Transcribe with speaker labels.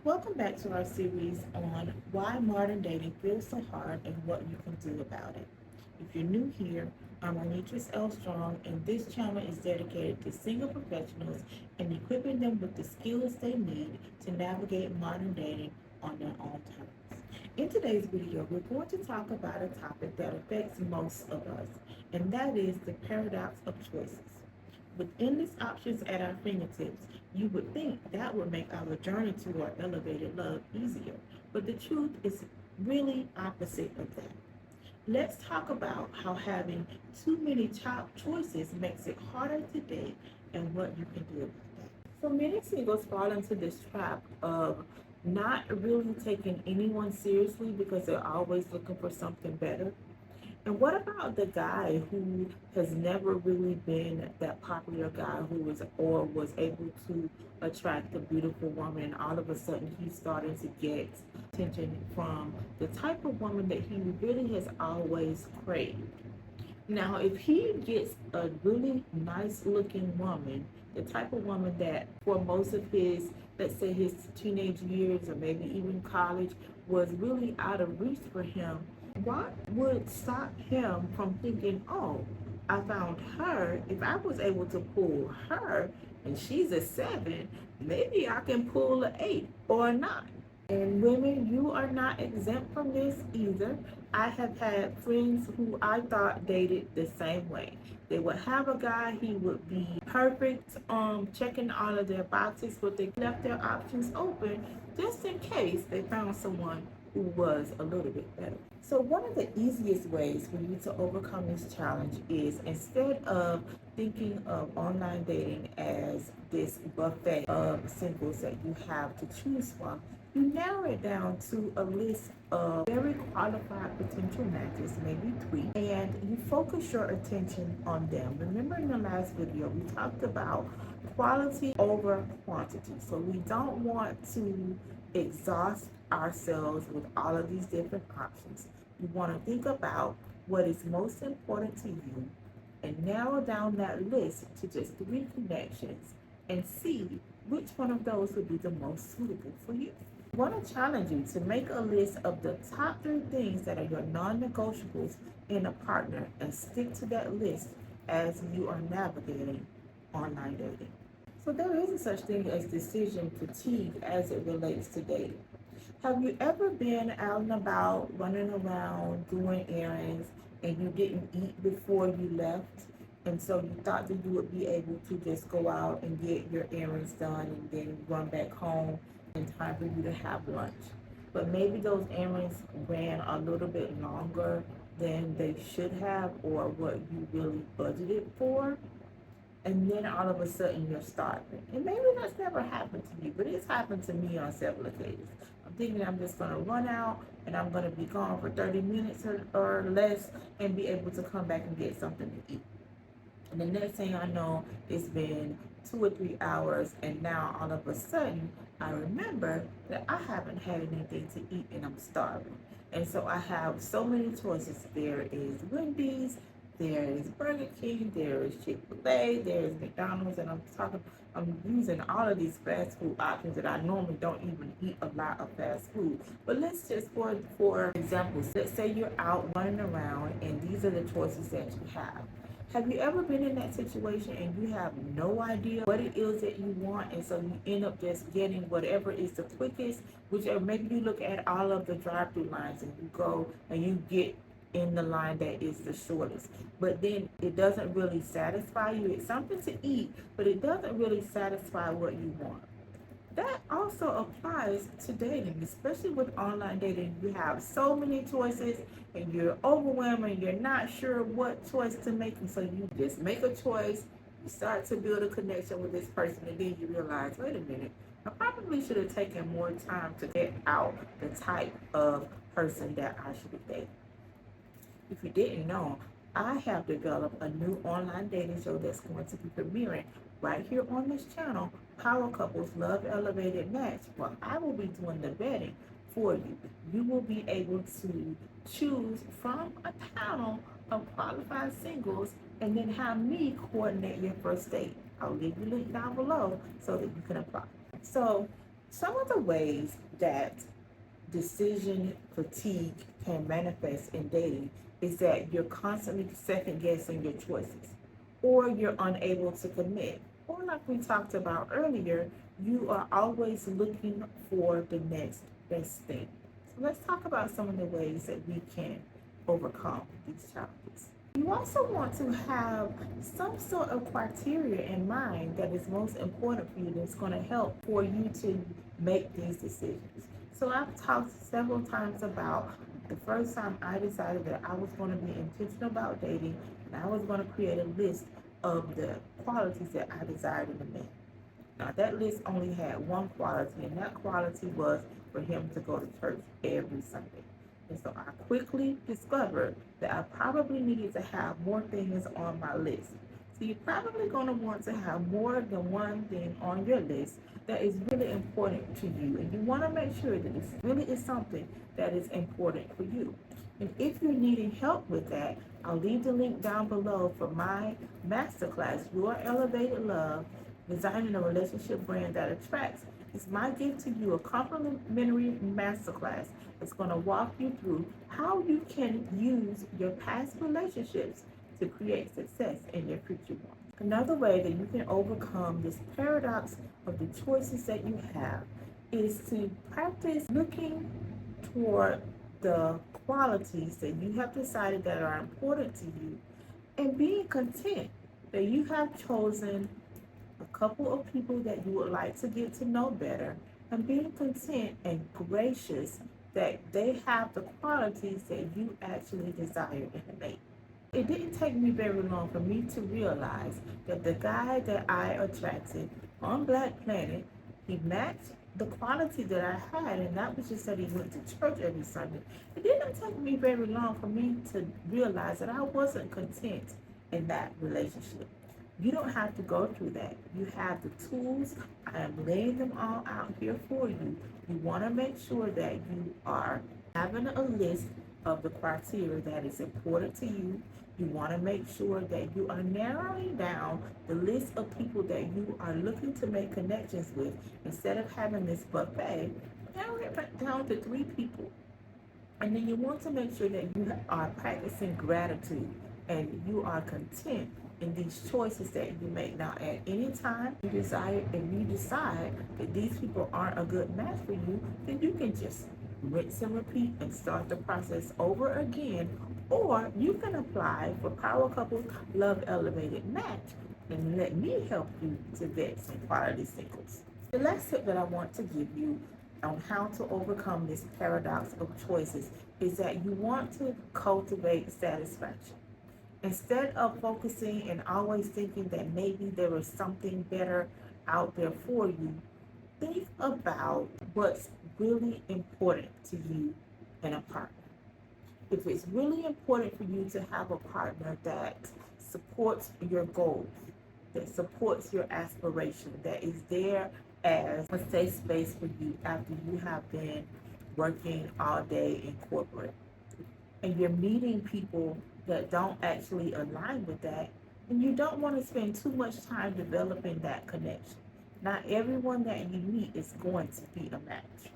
Speaker 1: Welcome back to our series on why modern dating feels so hard and what you can do about it. If you're new here, I'm Anitris L. Strong, and this channel is dedicated to single professionals and equipping them with the skills they need to navigate modern dating on their own terms. In today's video, we're going to talk about a topic that affects most of us, and that is the paradox of choices. With endless options at our fingertips, you would think that would make our journey toward elevated love easier, but the truth is really opposite of that. Let's talk about how having too many top choices makes it harder to date and what you can do about that. So many singles fall into this trap of not really taking anyone seriously because they're always looking for something better. And what about the guy who has never really been that popular guy who was able to attract a beautiful woman, and all of a sudden he's starting to get attention from the type of woman that he really has always craved? Now, if he gets a really nice looking woman, the type of woman that for most of his, let's say his teenage years or maybe even college, was really out of reach for him, what would stop him from thinking, oh, I found her. If I was able to pull her and she's a 7, maybe I can pull an 8 or a 9. And women, you are not exempt from this either. I have had friends who I thought dated the same way. They would have a guy, he would be perfect, checking all of their boxes, but they left their options open just in case they found someone who was a little bit better. So one of the easiest ways for you to overcome this challenge is, instead of thinking of online dating as this buffet of singles that you have to choose from, you narrow it down to a list of very qualified potential matches, maybe 3, and you focus your attention on them. Remember, in the last video, we talked about quality over quantity. So we don't want to exhaust ourselves with all of these different options. You want to think about what is most important to you and narrow down that list to just 3 connections and see which one of those would be the most suitable for you. I want to challenge you to make a list of the top 3 things that are your non-negotiables in a partner and stick to that list as you are navigating online dating. So there is a such thing as decision fatigue as it relates to dating. Have you ever been out and about, running around, doing errands, and you didn't eat before you left? And so you thought that you would be able to just go out and get your errands done and then run back home in time for you to have lunch. But maybe those errands ran a little bit longer than they should have or what you really budgeted for, and then all of a sudden you're starving. And maybe that's never happened to you, but it's happened to me on several occasions. I'm thinking I'm just gonna run out and I'm gonna be gone for 30 minutes or less and be able to come back and get something to eat. And the next thing I know, it's been 2 or 3 hours, and now all of a sudden I remember that I haven't had anything to eat and I'm starving. And so I have so many choices. There is Wendy's, there is Burger King, there is Chick-fil-A, there is McDonald's, and I'm using all of these fast food options that I normally don't even eat a lot of fast food. But let's just, for example, let's say you're out running around and these are the choices that you have. Have you ever been in that situation and you have no idea what it is that you want, and so you end up just getting whatever is the quickest, which, or maybe you look at all of the drive-through lines and you go and you get in the line that is the shortest, but then it doesn't really satisfy you. It's something to eat, but it doesn't really satisfy what you want. That also applies to dating, especially with online dating. You have so many choices and you're overwhelmed and you're not sure what choice to make. And so you just make a choice, you start to build a connection with this person, and then you realize, wait a minute, I probably should have taken more time to get out the type of person that I should be dating. If you didn't know, I have developed a new online dating show that's going to be premiering right here on this channel, Power Couples Love Elevated Match. Well, I will be doing the vetting for you. You will be able to choose from a panel of qualified singles and then have me coordinate your first date. I'll leave the link down below so that you can apply. So Some of the ways that decision fatigue can manifest in dating is that you're constantly second guessing your choices, or you're unable to commit, or like we talked about earlier, you are always looking for the next best thing. So let's talk about some of the ways that we can overcome these challenges. You also want to have some sort of criteria in mind that is most important for you, that's going to help for you to make these decisions. So I've talked several times about the first time I decided that I was going to be intentional about dating, and I was going to create a list of the qualities that I desired in a man. Now, that list only had one quality, and that quality was for him to go to church every Sunday. And so I quickly discovered that I probably needed to have more things on my list. So you're probably going to want to have more than one thing on your list that is really important to you. And you want to make sure that this really is something that is important for you. And if you're needing help with that, I'll leave the link down below for my masterclass, Your Elevated Love, Designing a Relationship Brand That Attracts. It's my gift to you, a complimentary masterclass. It's going to walk you through how you can use your past relationships to create success in your future one. Another way that you can overcome this paradox of the choices that you have is to practice looking toward the qualities that you have decided that are important to you, and being content that you have chosen a couple of people that you would like to get to know better, and being content and gracious that they have the qualities that you actually desire in a mate. It didn't take me very long for me to realize that the guy that I attracted on Black Planet, he matched the quality that I had, and that was just that he went to church every Sunday. It didn't take me very long for me to realize that I wasn't content in that relationship. You don't have to go through that. You have the tools. I am laying them all out here for you. You want to make sure that you are having a list of the criteria that is important to you. You want to make sure that you are narrowing down the list of people that you are looking to make connections with. Instead of having this buffet, narrow it back down to 3 people. And then you want to make sure that you are practicing gratitude and you are content in these choices that you make. Now, at any time you desire, if you decide that these people aren't a good match for you, then you can just rinse and repeat and start the process over again. Or you can apply for Power Couple Love Elevated Match and let me help you to vet some quality singles. The last tip that I want to give you on how to overcome this paradox of choices is that you want to cultivate satisfaction. Instead of focusing and always thinking that maybe there is something better out there for you, think about what's really important to you in a partner. If it's really important for you to have a partner that supports your goals, that supports your aspiration, that is there as a safe space for you after you have been working all day in corporate, and you're meeting people that don't actually align with that, and you don't want to spend too much time developing that connection. Not everyone that you meet is going to be a match.